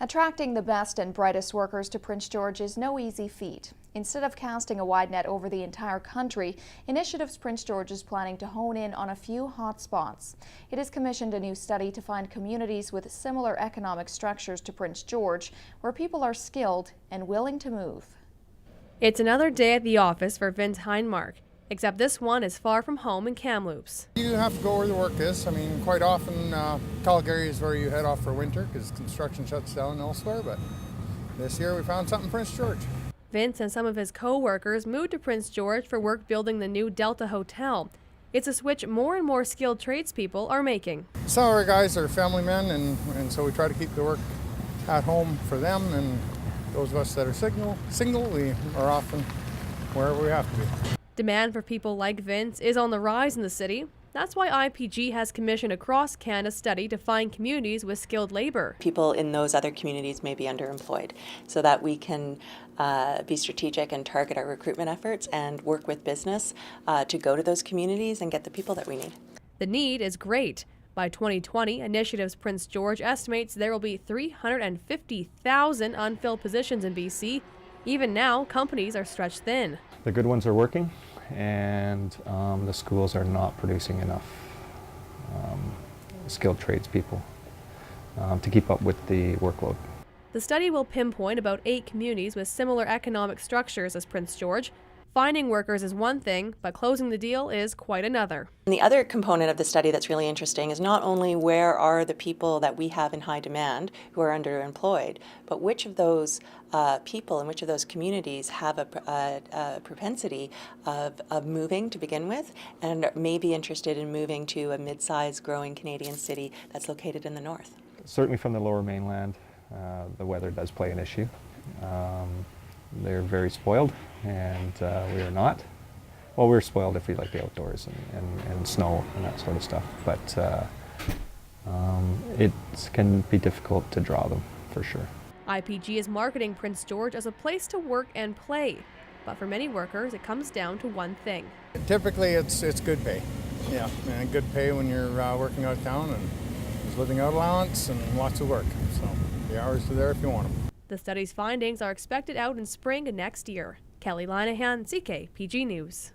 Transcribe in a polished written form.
Attracting the best and brightest workers to Prince George is no easy feat. Instead of casting a wide net over the entire country, Initiatives Prince George is planning to hone in on a few hotspots. It has commissioned a new study to find communities with similar economic structures to Prince George, where people are skilled and willing to move. It's another day at the office for Vince Heinmark, except this one is far from home in Kamloops. You have to go where the work is. I mean, quite often Calgary is where you head off for winter because construction shuts down elsewhere, but this year we found something in Prince George. Vince and some of his co-workers moved to Prince George for work building the new Delta Hotel. It's a switch more and more skilled tradespeople are making. Some of our guys are family men, and so we try to keep the work at home for them, and those of us that are single, we are often wherever we have to be. Demand for people like Vince is on the rise in the city. That's why IPG has commissioned a cross-Canada study to find communities with skilled labor. People in those other communities may be underemployed, so that we can be strategic and target our recruitment efforts and work with business to go to those communities and get the people that we need. The need is great. By 2020, Initiatives Prince George estimates there will be 350,000 unfilled positions in BC. Even now, companies are stretched thin. The good ones are working, and the schools are not producing enough skilled tradespeople to keep up with the workload. The study will pinpoint about 8 communities with similar economic structures as Prince George. Finding workers is one thing, but closing the deal is quite another. And the other component of the study that's really interesting is not only where are the people that we have in high demand who are underemployed, but which of those people and which of those communities have a propensity of moving to begin with and may be interested in moving to a mid-sized growing Canadian city that's located in the north. Certainly from the lower mainland, the weather does play an issue. They're very spoiled, and we are not. Well, we're spoiled if we like the outdoors and snow and that sort of stuff, but it can be difficult to draw them, for sure. IPG is marketing Prince George as a place to work and play, but for many workers, it comes down to one thing. Typically, it's good pay. Yeah, and good pay when you're working out of town, and there's living out allowance and lots of work. So the hours are there if you want them. The study's findings are expected out in spring next year. Kelly Linehan, CKPG News.